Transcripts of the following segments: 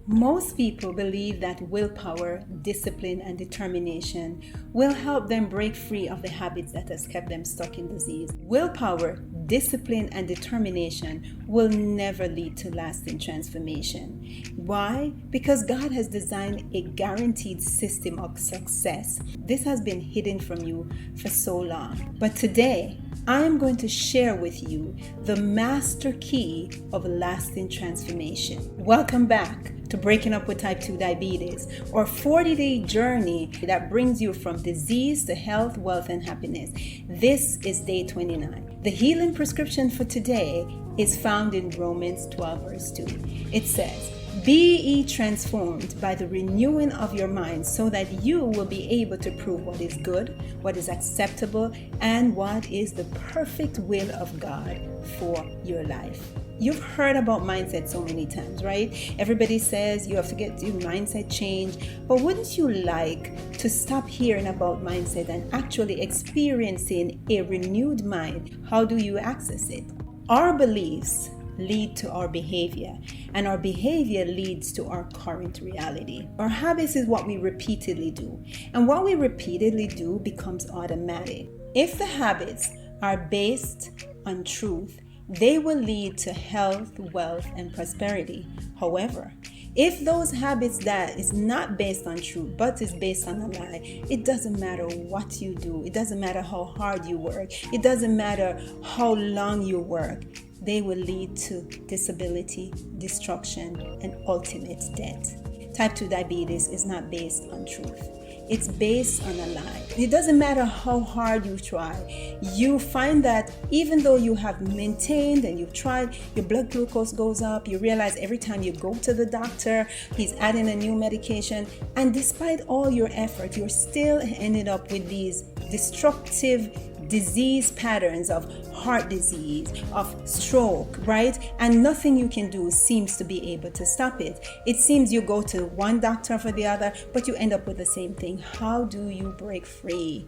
Most people believe that willpower, discipline, and determination will help them break free of the habits that has kept them stuck in disease. Willpower, discipline, and determination will never lead to lasting transformation. Why? Because God has designed a guaranteed system of success. This has been hidden from you for so long. But today, I am going to share with you the master key of lasting transformation. Welcome back to Breaking Up with Type 2 Diabetes, or 40-day journey that brings you from disease to health, wealth, and happiness. This is day 29. The healing prescription for today is found in Romans 12 verse 2. It says, "Be ye transformed by the renewing of your mind, so that you will be able to prove what is good, what is acceptable, and what is the perfect will of God for your life." You've heard about mindset so many times, right? Everybody says you have to get your mindset changed, but wouldn't you like to stop hearing about mindset and actually experiencing a renewed mind? How do you access it? Our beliefs lead to our behavior, and our behavior leads to our current reality. Our habits is what we repeatedly do, and what we repeatedly do becomes automatic. If the habits are based on truth, they will lead to health, wealth, and prosperity. However, if those habits that is not based on truth, but is based on a lie, it doesn't matter what you do. It doesn't matter how hard you work. It doesn't matter how long you work. They will lead to disability, destruction, and ultimate death. Type 2 diabetes is not based on truth. It's based on a lie. It doesn't matter how hard you try. You find that even though you have maintained and you've tried, your blood glucose goes up. You realize every time you go to the doctor, he's adding a new medication. And despite all your effort, you're still ended up with these destructive disease patterns of heart disease, of stroke, right? And nothing you can do seems to be able to stop it. It seems you go to one doctor for the other, but you end up with the same thing. How do you break free?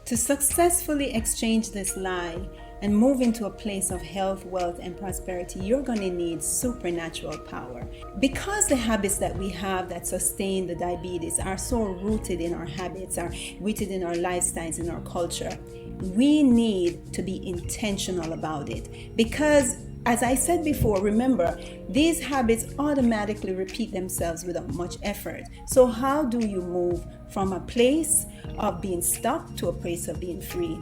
To successfully exchange this lie and move into a place of health, wealth, and prosperity, you're going to need supernatural power. Because the habits that we have that sustain the diabetes are so rooted in our habits, are rooted in our lifestyles, in our culture, we need to be intentional about it. Because, as I said before, remember, these habits automatically repeat themselves without much effort. So how do you move from a place of being stuck to a place of being free?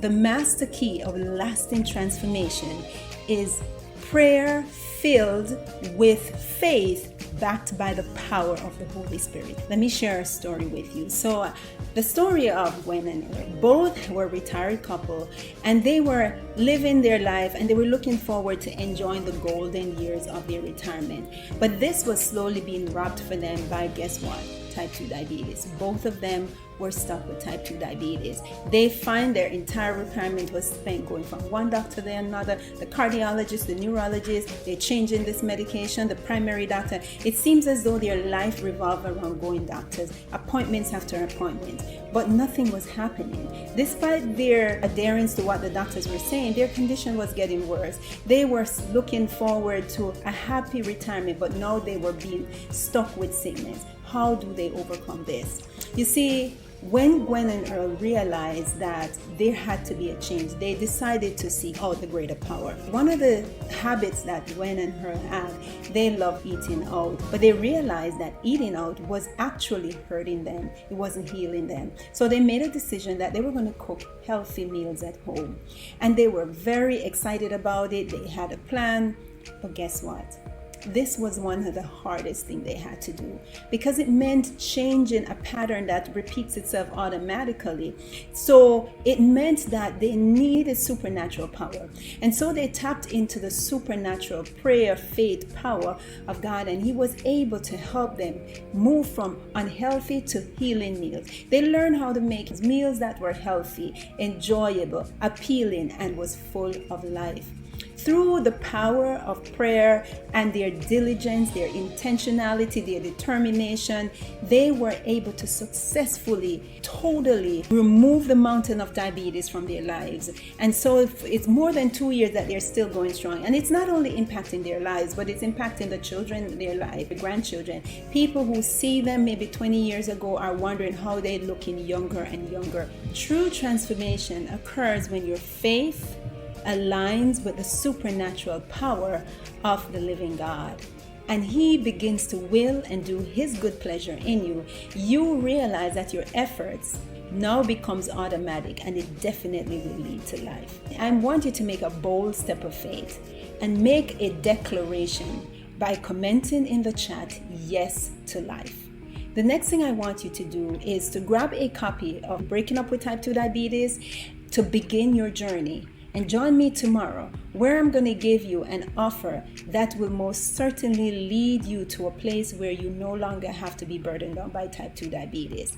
The master key of lasting transformation is prayer filled with faith, backed by the power of the Holy Spirit. Let me share a story with you. So the story of Gwen and Earl, both were a retired couple, and they were living their life and they were looking forward to enjoying the golden years of their retirement. But this was slowly being robbed for them by, guess what? Type 2 diabetes. Both of them were stuck with type 2 diabetes. They find their entire retirement was spent going from one doctor to another, the cardiologist, the neurologist, they're changing this medication, the primary doctor. It seems as though their life revolved around going doctors, appointments after appointments, but nothing was happening. Despite their adherence to what the doctors were saying, their condition was getting worse. They were looking forward to a happy retirement, but now they were being stuck with sickness. How do they overcome this? You see, when Gwen and Earl realized that there had to be a change, they decided to seek out the greater power. One of the habits that Gwen and Earl had, they loved eating out, but they realized that eating out was actually hurting them. It wasn't healing them. So they made a decision that they were going to cook healthy meals at home. And they were very excited about it. They had a plan, but guess what? This was one of the hardest things they had to do, because it meant changing a pattern that repeats itself automatically. So it meant that they needed supernatural power. And so they tapped into the supernatural prayer, faith, power of God, and He was able to help them move from unhealthy to healing meals. They learned how to make meals that were healthy, enjoyable, appealing, and was full of life. Through the power of prayer and their diligence, their intentionality, their determination, they were able to successfully, totally remove the mountain of diabetes from their lives. And so it's more than 2 years that they're still going strong. And it's not only impacting their lives, but it's impacting the children in their life, the grandchildren. People who see them maybe 20 years ago are wondering how they're looking younger and younger. True transformation occurs when your faith aligns with the supernatural power of the living God, and He begins to will and do His good pleasure in you. You realize that your efforts now becomes automatic, and it definitely will lead to life. I want you to make a bold step of faith and make a declaration by commenting in the chat, yes to life. The next thing I want you to do is to grab a copy of Breaking Up with Type 2 Diabetes to begin your journey. And join me tomorrow, where I'm going to give you an offer that will most certainly lead you to a place where you no longer have to be burdened down by type 2 diabetes.